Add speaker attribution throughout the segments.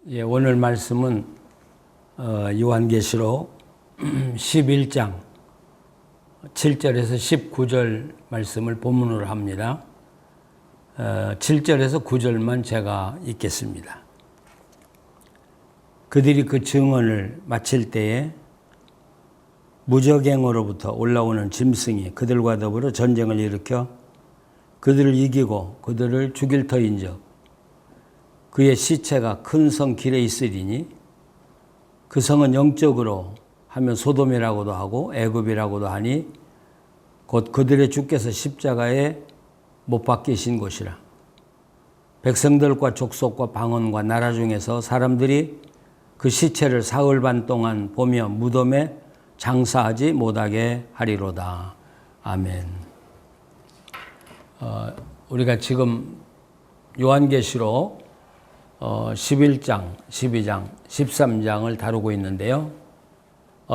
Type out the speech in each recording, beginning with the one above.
Speaker 1: 오늘 말씀은 요한계시록 11장 7절에서 19절 말씀을 본문으로 합니다. 7절에서 9절만 제가 읽겠습니다. 그들이 그 증언을 마칠 때에 무적행으로부터 올라오는 짐승이 그들과 더불어 전쟁을 일으켜 그들을 이기고 그들을 죽일 터인즉 그의 시체가 큰 성 길에 있으리니 그 성은 영적으로 하면 소돔이라고도 하고 애굽이라고도 하니 곧 그들의 주께서 십자가에 못 박히신 곳이라. 백성들과 족속과 방언과 나라 중에서 사람들이 그 시체를 사흘 반 동안 보며 무덤에 장사하지 못하게 하리로다. 아멘. 우리가 지금 요한계시록 11장, 12장, 13장을 다루고 있는데요.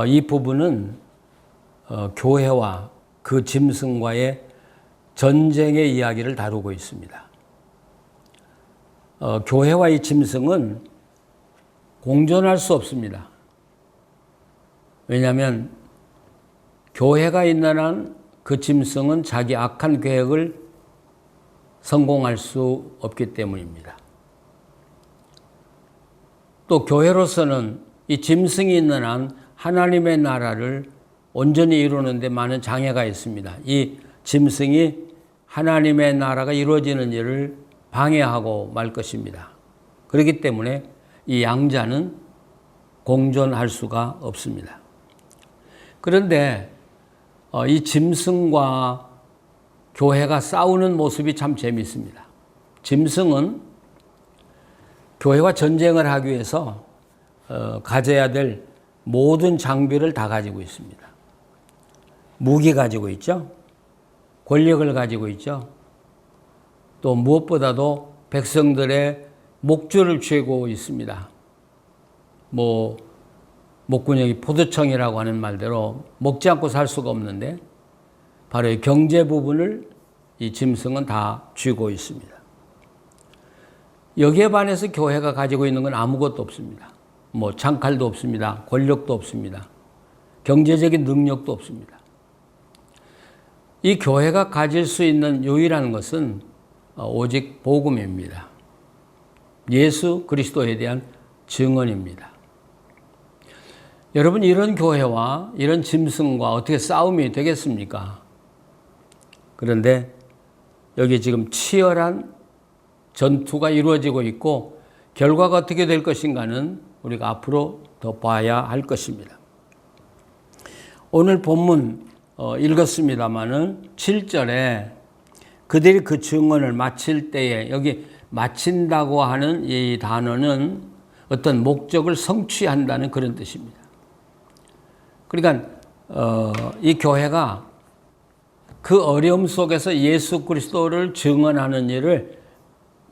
Speaker 1: 이 부분은 교회와 그 짐승과의 전쟁의 이야기를 다루고 있습니다. 교회와 이 짐승은 공존할 수 없습니다. 왜냐하면 교회가 있는 한 그 짐승은 자기 악한 계획을 성공할 수 없기 때문입니다. 또 교회로서는 이 짐승이 있는 한 하나님의 나라를 온전히 이루는 데 많은 장애가 있습니다. 이 짐승이 하나님의 나라가 이루어지는 일을 방해하고 말 것입니다. 그렇기 때문에 이 양자는 공존할 수가 없습니다. 그런데 이 짐승과 교회가 싸우는 모습이 참 재미있습니다. 짐승은 교회와 전쟁을 하기 위해서 가져야 될 모든 장비를 다 가지고 있습니다. 무기 가지고 있죠. 권력을 가지고 있죠. 또 무엇보다도 백성들의 목줄을 쥐고 있습니다. 목구멍이 포도청이라고 하는 말대로 먹지 않고 살 수가 없는데 바로 이 경제 부분을 이 짐승은 다 쥐고 있습니다. 여기에 반해서 교회가 가지고 있는 건 아무것도 없습니다. 창칼도 없습니다. 권력도 없습니다. 경제적인 능력도 없습니다. 이 교회가 가질 수 있는 유일한 것은 오직 복음입니다. 예수 그리스도에 대한 증언입니다. 여러분, 이런 교회와 이런 짐승과 어떻게 싸움이 되겠습니까? 그런데 여기 지금 치열한 전투가 이루어지고 있고 결과가 어떻게 될 것인가는 우리가 앞으로 더 봐야 할 것입니다. 오늘 본문 읽었습니다마는 7절에 그들이 그 증언을 마칠 때에, 여기 마친다고 하는 이 단어는 어떤 목적을 성취한다는 그런 뜻입니다. 그러니까 이 교회가 그 어려움 속에서 예수 그리스도를 증언하는 일을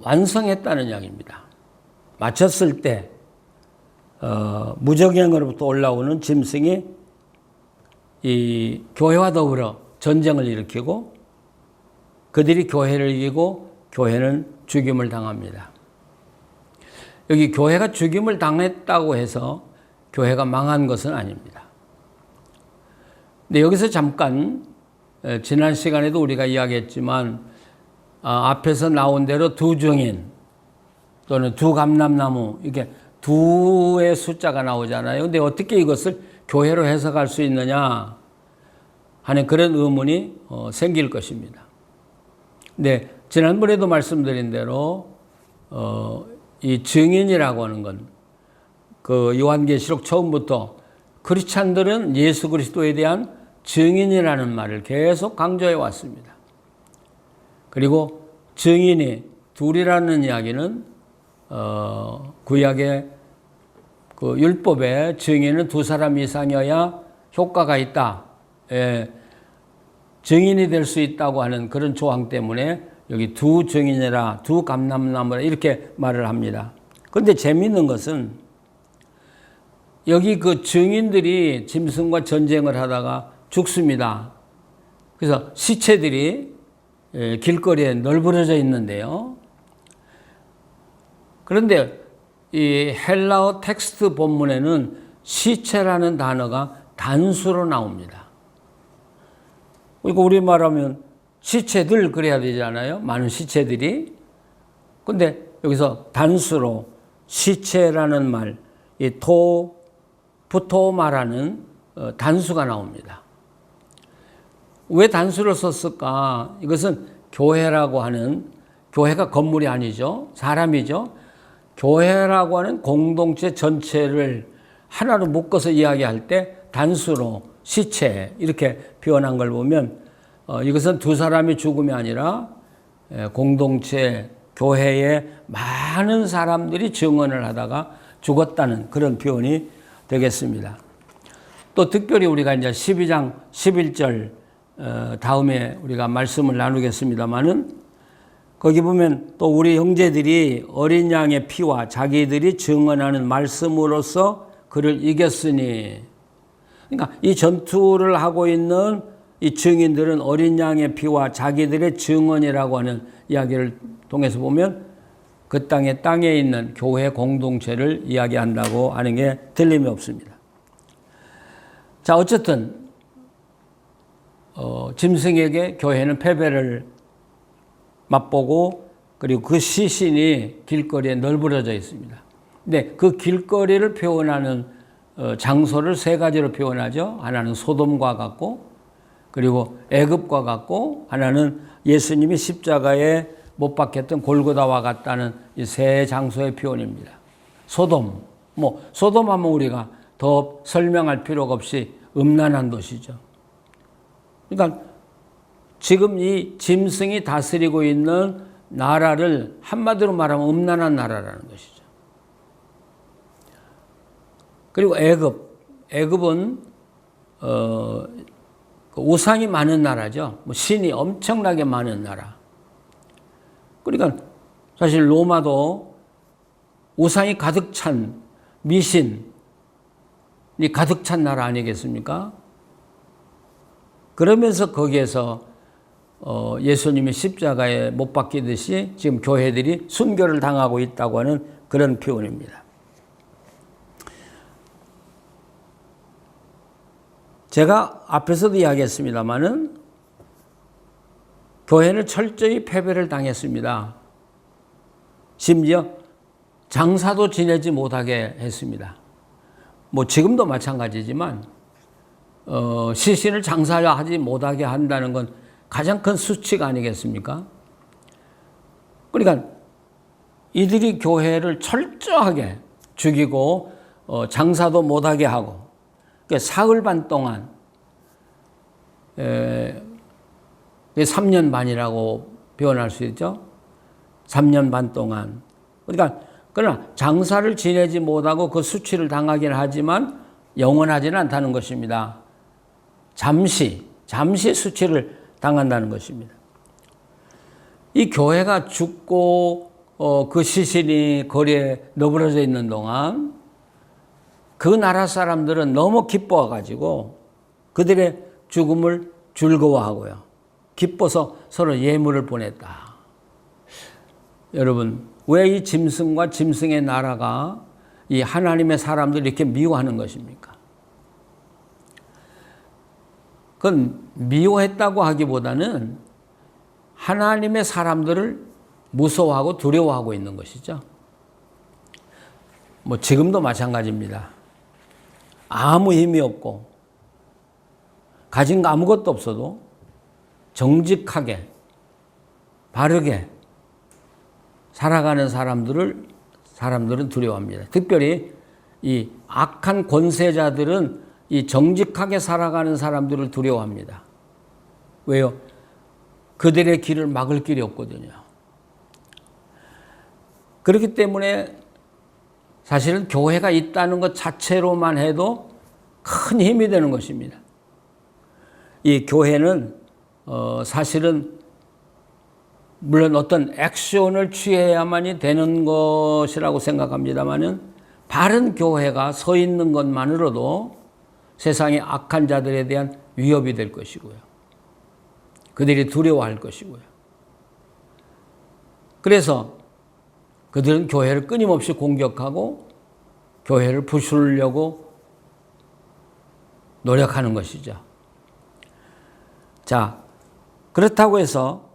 Speaker 1: 완성했다는 이야기입니다. 마쳤을 때 무적행으로부터 올라오는 짐승이 이 교회와 더불어 전쟁을 일으키고 그들이 교회를 이기고 교회는 죽임을 당합니다. 여기 교회가 죽임을 당했다고 해서 교회가 망한 것은 아닙니다. 근데 여기서 잠깐 지난 시간에도 우리가 이야기했지만 앞에서 나온 대로 두 증인 또는 두 감람나무 이렇게 두의 숫자가 나오잖아요. 근데 어떻게 이것을 교회로 해석할 수 있느냐 하는 그런 의문이 생길 것입니다. 근데 지난번에도 말씀드린 대로 이 증인이라고 하는 건 그 요한계시록 처음부터 크리스찬들은 예수 그리스도에 대한 증인이라는 말을 계속 강조해 왔습니다. 그리고 증인이 둘이라는 이야기는 구약의 그 율법에 증인은 두 사람 이상이어야 효과가 있다. 증인이 될 수 있다고 하는 그런 조항 때문에 여기 두 증인이라 두 감람나무라 이렇게 말을 합니다. 그런데 재미있는 것은 여기 그 증인들이 짐승과 전쟁을 하다가 죽습니다. 그래서 시체들이 길거리에 널브러져 있는데요. 그런데 이 헬라어 텍스트 본문에는 시체라는 단어가 단수로 나옵니다. 그리고 우리 말하면 시체들 그래야 되잖아요. 많은 시체들이. 근데 여기서 단수로 시체라는 말, 이 부토 말하는 단수가 나옵니다. 왜 단수를 썼을까? 이것은 교회라고 하는, 교회가 건물이 아니죠. 사람이죠. 교회라고 하는 공동체 전체를 하나로 묶어서 이야기할 때 단수로 시체 이렇게 표현한 걸 보면 이것은 두 사람이 죽음이 아니라 공동체 교회에 많은 사람들이 증언을 하다가 죽었다는 그런 표현이 되겠습니다. 또 특별히 우리가 이제 12장 11절 다음에 우리가 말씀을 나누겠습니다만은 거기 보면 또 우리 형제들이 어린 양의 피와 자기들이 증언하는 말씀으로써 그를 이겼으니, 그러니까 이 전투를 하고 있는 이 증인들은 어린 양의 피와 자기들의 증언이라고 하는 이야기를 통해서 보면 그 땅에 있는 교회 공동체를 이야기한다고 하는 게 틀림이 없습니다. 자, 어쨌든 짐승에게 교회는 패배를 맛보고 그리고 그 시신이 길거리에 널브러져 있습니다. 근데 그 길거리를 표현하는 장소를 세 가지로 표현하죠. 하나는 소돔과 같고, 그리고 애굽과 같고, 하나는 예수님이 십자가에 못 박혔던 골고다와 같다는 이 세 장소의 표현입니다. 소돔, 소돔 하면 우리가 더 설명할 필요가 없이 음란한 도시죠. 그러니까 지금 이 짐승이 다스리고 있는 나라를 한마디로 말하면 음란한 나라라는 것이죠. 그리고 애굽은 우상이 많은 나라죠. 신이 엄청나게 많은 나라. 그러니까 사실 로마도 우상이 가득 찬, 미신이 가득 찬 나라 아니겠습니까? 그러면서 거기에서 예수님이 십자가에 못 박히듯이 지금 교회들이 순교를 당하고 있다고 하는 그런 표현입니다. 제가 앞에서도 이야기했습니다마는 교회는 철저히 패배를 당했습니다. 심지어 장사도 지내지 못하게 했습니다. 지금도 마찬가지지만 시신을 장사하지 못하게 한다는 건 가장 큰 수치가 아니겠습니까? 그러니까 이들이 교회를 철저하게 죽이고 장사도 못하게 하고 사흘 반 동안 3년 반이라고 표현할 수 있죠. 3년 반 동안. 그러나 장사를 지내지 못하고 그 수치를 당하긴 하지만 영원하지는 않다는 것입니다. 잠시 수치를 당한다는 것입니다. 이 교회가 죽고 그 시신이 거리에 너부러져 있는 동안 그 나라 사람들은 너무 기뻐가지고 그들의 죽음을 즐거워하고요. 기뻐서 서로 예물을 보냈다. 여러분, 왜 이 짐승과 짐승의 나라가 이 하나님의 사람들을 이렇게 미워하는 것입니까? 그건 미워했다고 하기보다는 하나님의 사람들을 무서워하고 두려워하고 있는 것이죠. 지금도 마찬가지입니다. 아무 힘이 없고 가진 거 아무것도 없어도 정직하게 바르게 살아가는 사람들은 두려워합니다. 특별히 이 악한 권세자들은 이 정직하게 살아가는 사람들을 두려워합니다. 왜요? 그들의 길을 막을 길이 없거든요. 그렇기 때문에 사실은 교회가 있다는 것 자체로만 해도 큰 힘이 되는 것입니다. 이 교회는 사실은 물론 어떤 액션을 취해야만이 되는 것이라고 생각합니다만은 바른 교회가 서 있는 것만으로도 세상의 악한 자들에 대한 위협이 될 것이고요. 그들이 두려워할 것이고요. 그래서 그들은 교회를 끊임없이 공격하고 교회를 부수려고 노력하는 것이죠. 자, 그렇다고 해서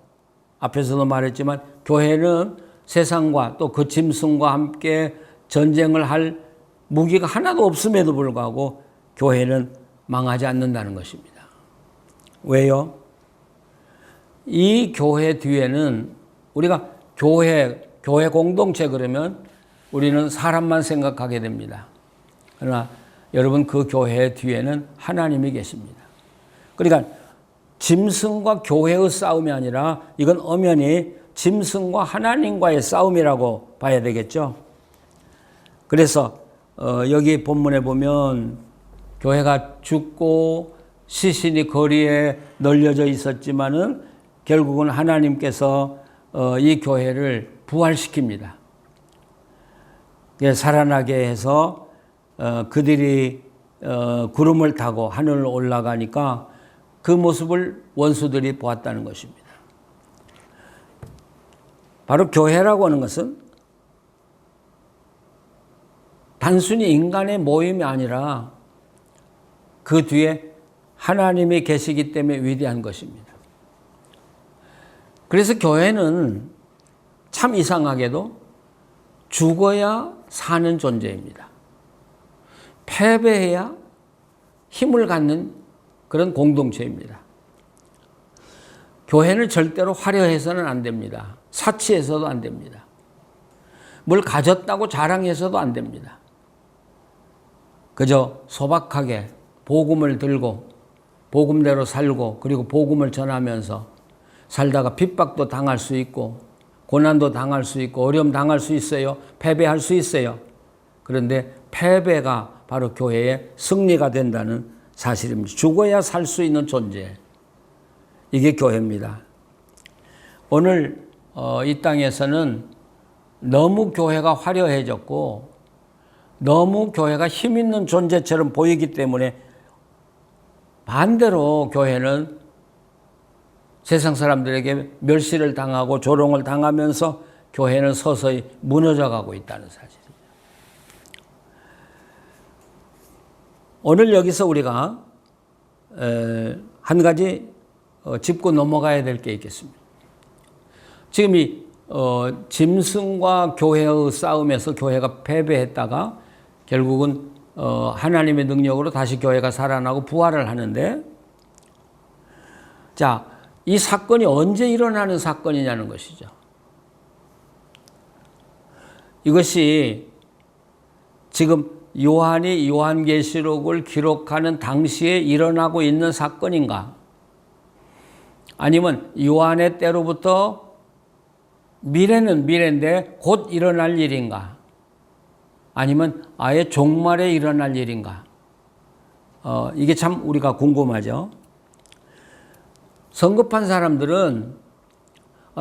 Speaker 1: 앞에서도 말했지만 교회는 세상과 또 그 짐승과 함께 전쟁을 할 무기가 하나도 없음에도 불구하고 교회는 망하지 않는다는 것입니다. 왜요? 이 교회 뒤에는 우리가 교회 공동체 그러면 우리는 사람만 생각하게 됩니다. 그러나 여러분 그 교회 뒤에는 하나님이 계십니다. 그러니까 짐승과 교회의 싸움이 아니라 이건 엄연히 짐승과 하나님과의 싸움이라고 봐야 되겠죠. 그래서 여기 본문에 보면 교회가 죽고 시신이 거리에 널려져 있었지만은 결국은 하나님께서 이 교회를 부활시킵니다. 살아나게 해서 그들이 구름을 타고 하늘을 올라가니까 그 모습을 원수들이 보았다는 것입니다. 바로 교회라고 하는 것은 단순히 인간의 모임이 아니라 그 뒤에 하나님이 계시기 때문에 위대한 것입니다. 그래서 교회는 참 이상하게도 죽어야 사는 존재입니다. 패배해야 힘을 갖는 그런 공동체입니다. 교회는 절대로 화려해서는 안 됩니다. 사치해서도 안 됩니다. 뭘 가졌다고 자랑해서도 안 됩니다. 그저 소박하게 복음을 들고 복음대로 살고 그리고 복음을 전하면서 살다가 핍박도 당할 수 있고 고난도 당할 수 있고 어려움 당할 수 있어요. 패배할 수 있어요. 그런데 패배가 바로 교회의 승리가 된다는 사실입니다. 죽어야 살 수 있는 존재. 이게 교회입니다. 오늘 이 땅에서는 너무 교회가 화려해졌고 너무 교회가 힘 있는 존재처럼 보이기 때문에 반대로 교회는 세상 사람들에게 멸시를 당하고 조롱을 당하면서 교회는 서서히 무너져가고 있다는 사실입니다. 오늘 여기서 우리가 한 가지 짚고 넘어가야 될 게 있겠습니다. 지금 이 짐승과 교회의 싸움에서 교회가 패배했다가 결국은 하나님의 능력으로 다시 교회가 살아나고 부활을 하는데, 자, 이 사건이 언제 일어나는 사건이냐는 것이죠. 이것이 지금 요한이 요한계시록을 기록하는 당시에 일어나고 있는 사건인가? 아니면 요한의 때로부터 미래는 미래인데 곧 일어날 일인가? 아니면 아예 종말에 일어날 일인가? 이게 참 우리가 궁금하죠. 성급한 사람들은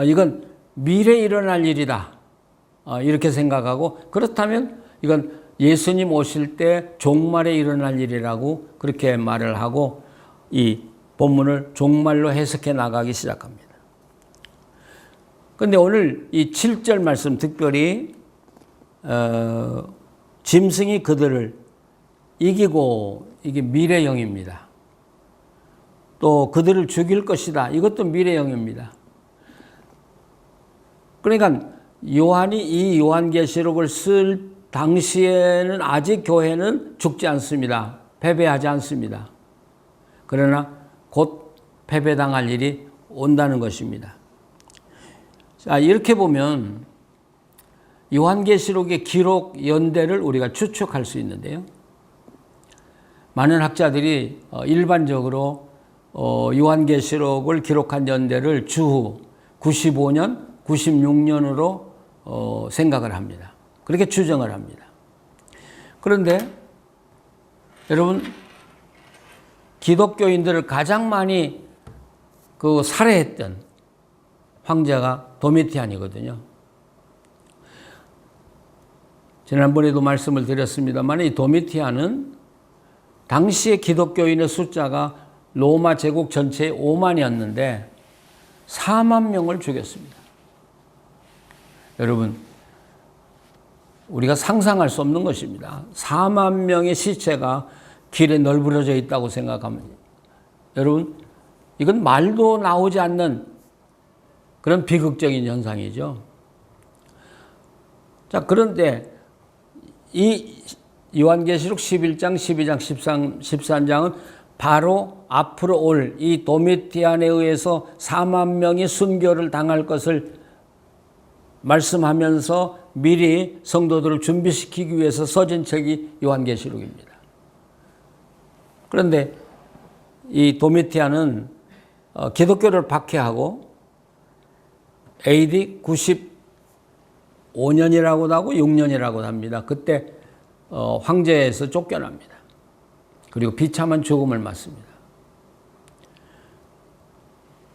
Speaker 1: 이건 미래에 일어날 일이다 이렇게 생각하고, 그렇다면 이건 예수님 오실 때 종말에 일어날 일이라고 그렇게 말을 하고 이 본문을 종말로 해석해 나가기 시작합니다. 그런데 오늘 이 7절 말씀 특별히 짐승이 그들을 이기고, 이게 미래형입니다. 또 그들을 죽일 것이다. 이것도 미래형입니다. 그러니까 요한이 이 요한계시록을 쓸 당시에는 아직 교회는 죽지 않습니다. 패배하지 않습니다. 그러나 곧 패배당할 일이 온다는 것입니다. 자, 이렇게 보면 요한계시록의 기록 연대를 우리가 추측할 수 있는데요. 많은 학자들이 일반적으로 요한계시록을 기록한 연대를 주후 95년, 96년으로 생각을 합니다. 그렇게 추정을 합니다. 그런데 여러분, 기독교인들을 가장 많이 살해했던 황제가 도미티안이거든요. 지난번에도 말씀을 드렸습니다만 이 도미티안은 당시의 기독교인의 숫자가 로마 제국 전체의 4만 명을 죽였습니다. 여러분, 우리가 상상할 수 없는 것입니다. 4만 명의 시체가 길에 널브러져 있다고 생각하면 여러분 이건 말도 나오지 않는 그런 비극적인 현상이죠. 자, 그런데 이 요한계시록 11장, 12장, 13장은 바로 앞으로 올 이 도미티안에 의해서 4만 명이 순교를 당할 것을 말씀하면서 미리 성도들을 준비시키기 위해서 써진 책이 요한계시록입니다. 그런데 이 도미티안은 기독교를 박해하고 AD 95년이라고도 하고 6년이라고도 합니다. 그때 황제에서 쫓겨납니다. 그리고 비참한 죽음을 맞습니다.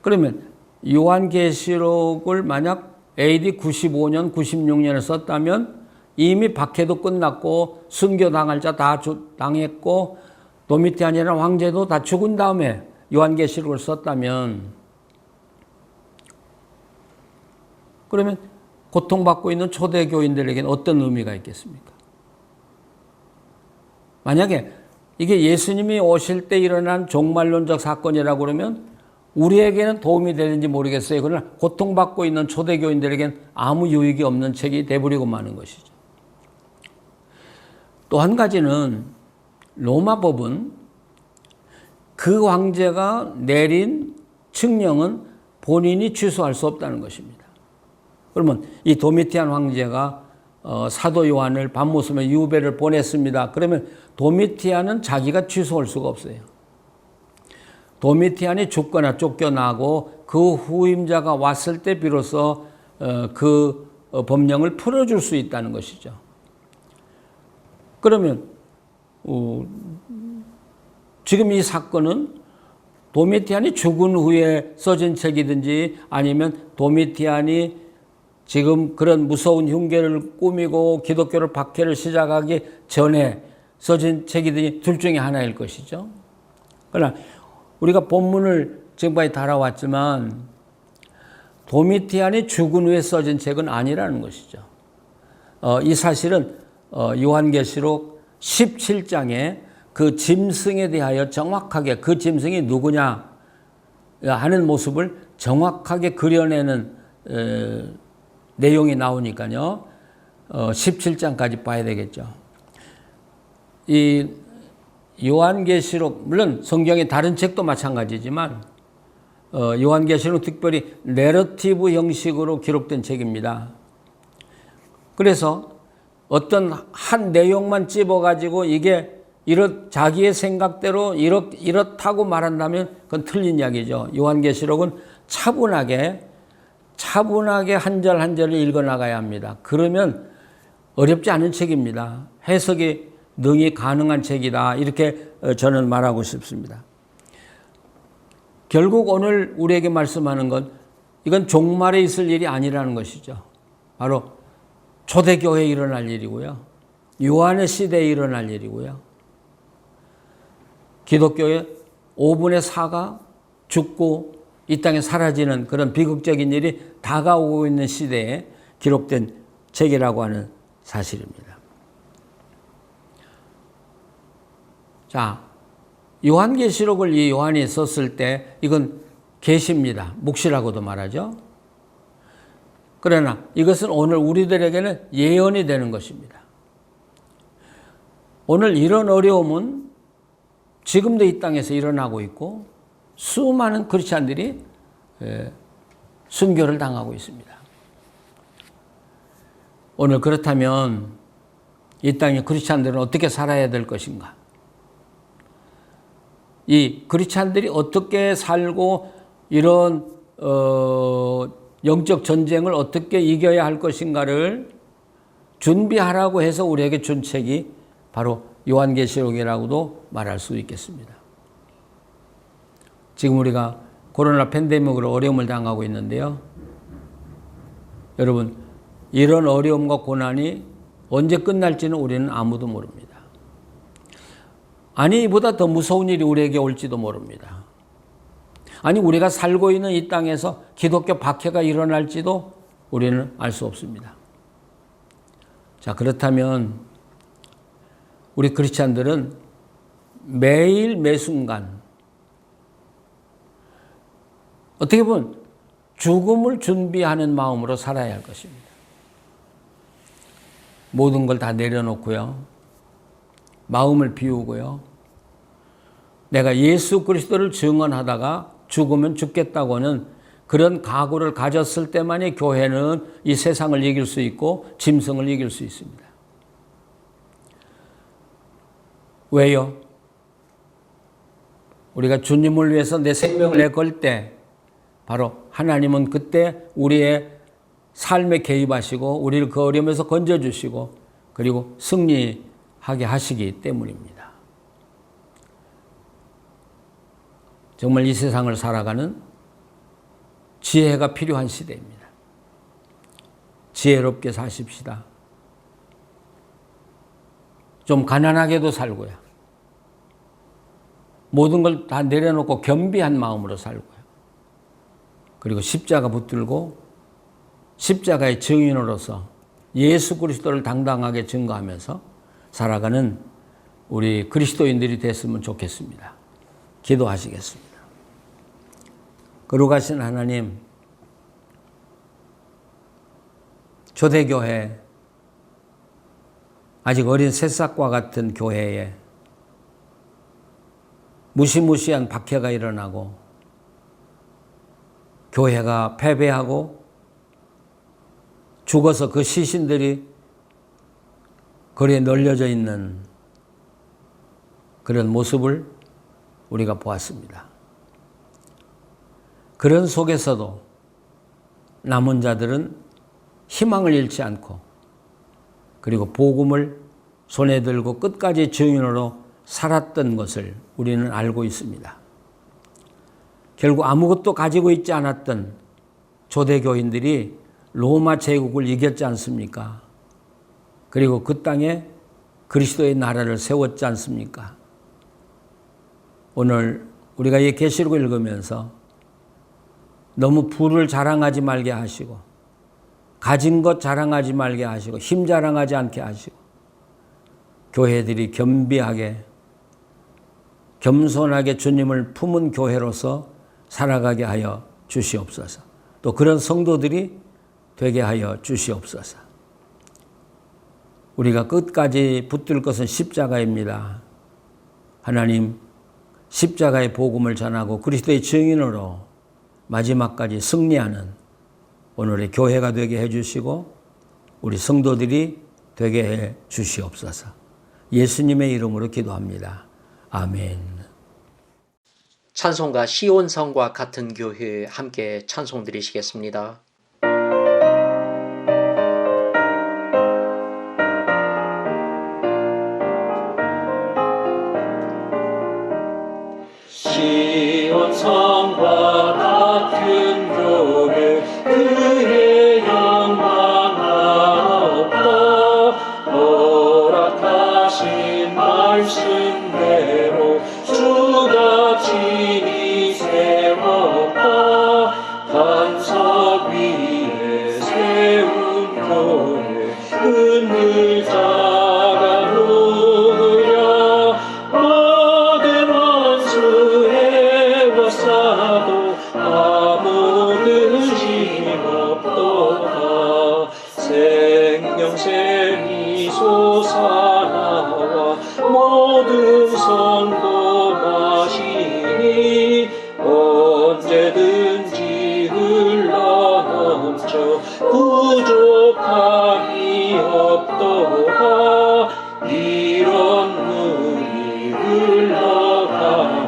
Speaker 1: 그러면 요한계시록을 만약 AD 95년, 96년에 썼다면 이미 박해도 끝났고 순교당할 자 다 당했고 도미티안이라는 황제도 다 죽은 다음에 요한계시록을 썼다면 그러면 고통받고 있는 초대교인들에게는 어떤 의미가 있겠습니까? 만약에 이게 예수님이 오실 때 일어난 종말론적 사건이라고 그러면 우리에게는 도움이 되는지 모르겠어요. 그러나 고통받고 있는 초대교인들에게는 아무 유익이 없는 책이 돼버리고 마는 것이죠. 또 한 가지는 로마법은 그 황제가 내린 칙령은 본인이 취소할 수 없다는 것입니다. 그러면 이 도미티안 황제가 사도 요한을 밤모섬에 유배를 보냈습니다. 그러면 도미티안은 자기가 취소할 수가 없어요. 도미티안이 죽거나 쫓겨나고 그 후임자가 왔을 때 비로소 그 법령을 풀어줄 수 있다는 것이죠. 그러면 지금 이 사건은 도미티안이 죽은 후에 써진 책이든지 아니면 도미티안이 지금 그런 무서운 흉계를 꾸미고 기독교를 박해를 시작하기 전에 써진 책이든지 둘 중에 하나일 것이죠. 그러나 우리가 본문을 지금까지 달아왔지만 도미티안이 죽은 후에 써진 책은 아니라는 것이죠. 이 사실은 요한계시록 17장에 그 짐승에 대하여 정확하게 그 짐승이 누구냐 하는 모습을 정확하게 그려내는 내용이 나오니까요. 17장까지 봐야 되겠죠. 이 요한계시록 물론 성경의 다른 책도 마찬가지지만 요한계시록 특별히 내러티브 형식으로 기록된 책입니다. 그래서 어떤 한 내용만 찝어가지고 이게 자기의 생각대로 이렇다고 말한다면 그건 틀린 이야기죠. 요한계시록은 차분하게 한 절 한 절을 읽어나가야 합니다. 그러면 어렵지 않은 책입니다. 해석이 능히 가능한 책이다. 이렇게 저는 말하고 싶습니다. 결국 오늘 우리에게 말씀하는 건 이건 종말에 있을 일이 아니라는 것이죠. 바로 초대교회에 일어날 일이고요. 요한의 시대에 일어날 일이고요. 기독교의 5분의 4가 죽고 이 땅에 사라지는 그런 비극적인 일이 다가오고 있는 시대에 기록된 책이라고 하는 사실입니다. 자, 요한계시록을 이 요한이 썼을 때 이건 계시입니다. 묵시라고도 말하죠. 그러나 이것은 오늘 우리들에게는 예언이 되는 것입니다. 오늘 이런 어려움은 지금도 이 땅에서 일어나고 있고 수많은 크리스찬들이 순교를 당하고 있습니다. 오늘 그렇다면 이 땅의 크리스찬들은 어떻게 살아야 될 것인가? 이 크리스찬들이 어떻게 살고 이런 영적 전쟁을 어떻게 이겨야 할 것인가를 준비하라고 해서 우리에게 준 책이 바로 요한계시록이라고도 말할 수 있겠습니다. 지금 우리가 코로나 팬데믹으로 어려움을 당하고 있는데요. 여러분, 이런 어려움과 고난이 언제 끝날지는 우리는 아무도 모릅니다. 아니, 이보다 더 무서운 일이 우리에게 올지도 모릅니다. 아니, 우리가 살고 있는 이 땅에서 기독교 박해가 일어날지도 우리는 알 수 없습니다. 자, 그렇다면 우리 크리스찬들은 매일 매순간 어떻게 보면 죽음을 준비하는 마음으로 살아야 할 것입니다. 모든 걸 다 내려놓고요. 마음을 비우고요. 내가 예수 그리스도를 증언하다가 죽으면 죽겠다고 하는 그런 각오를 가졌을 때만이 교회는 이 세상을 이길 수 있고 짐승을 이길 수 있습니다. 왜요? 우리가 주님을 위해서 내 생명을 내걸 때 바로 하나님은 그때 우리의 삶에 개입하시고 우리를 그 어려움에서 건져주시고 그리고 승리하게 하시기 때문입니다. 정말 이 세상을 살아가는 지혜가 필요한 시대입니다. 지혜롭게 사십시다. 좀 가난하게도 살고요. 모든 걸 다 내려놓고 겸비한 마음으로 살고요. 그리고 십자가 붙들고 십자가의 증인으로서 예수 그리스도를 당당하게 증거하면서 살아가는 우리 그리스도인들이 됐으면 좋겠습니다. 기도하시겠습니다. 거룩하신 하나님, 초대교회, 아직 어린 새싹과 같은 교회에 무시무시한 박해가 일어나고 교회가 패배하고 죽어서 그 시신들이 거리에 널려져 있는 그런 모습을 우리가 보았습니다. 그런 속에서도 남은 자들은 희망을 잃지 않고 그리고 복음을 손에 들고 끝까지 증인으로 살았던 것을 우리는 알고 있습니다. 결국 아무것도 가지고 있지 않았던 초대교인들이 로마 제국을 이겼지 않습니까? 그리고 그 땅에 그리스도의 나라를 세웠지 않습니까? 오늘 우리가 이 계시록을 읽으면서 너무 부를 자랑하지 말게 하시고 가진 것 자랑하지 말게 하시고 힘 자랑하지 않게 하시고 교회들이 겸비하게 겸손하게 주님을 품은 교회로서 살아가게 하여 주시옵소서. 또 그런 성도들이 되게 하여 주시옵소서. 우리가 끝까지 붙들 것은 십자가입니다. 하나님, 십자가의 복음을 전하고 그리스도의 증인으로 마지막까지 승리하는 오늘의 교회가 되게 해주시고 우리 성도들이 되게 해 주시옵소서. 예수님의 이름으로 기도합니다. 아멘.
Speaker 2: 찬송가 시온성과 같은 교회 함께 찬송 드리시겠습니다.
Speaker 3: 시온성과 같은 교회 그의 영광하옵다. 허락하신 말씀대로 주가 친히 세웠다. 반석 위에 세운 교회 흔들 자가 누구랴. 모든 원수 애워싸도 아무도 힘없도다. 생명샘이 솟아나와 모든 성도 마시니 언제든지 흘러넘쳐 부족함이 없도다. 이런 물이 흘러가니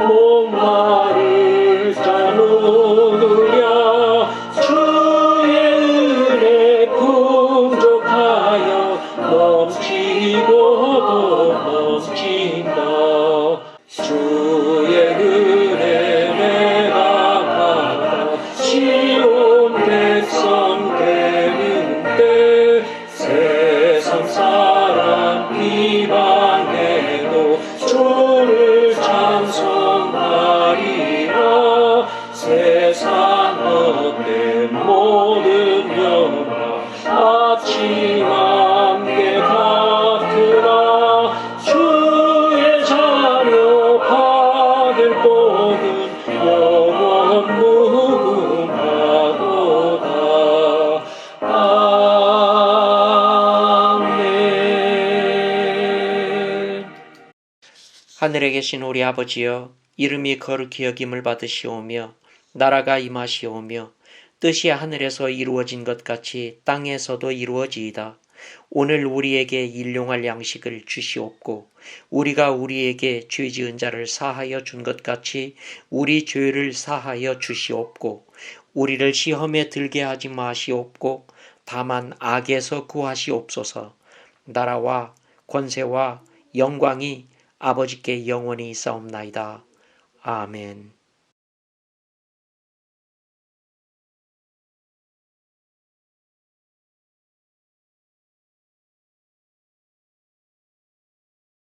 Speaker 3: 목마를 자 누구랴. 주의 은혜 풍족하여 넘치고도 넘친다. 주의 은혜 내가 받아 시온 백성 되는 때 세상 사람 비방해도 주를 찬송하리라. 세상 얻된 모든 영광 아침만
Speaker 2: 하늘에 계신 우리 아버지여, 이름이 거룩히 여김을 받으시오며 나라가 임하시오며 뜻이 하늘에서 이루어진 것 같이 땅에서도 이루어지이다. 오늘 우리에게 일용할 양식을 주시옵고 우리가 우리에게 죄 지은 자를 사하여 준 것 같이 우리 죄를 사하여 주시옵고 우리를 시험에 들게 하지 마시옵고 다만 악에서 구하시옵소서. 나라와 권세와 영광이 아버지께 영원히 있사옵나이다. 아멘.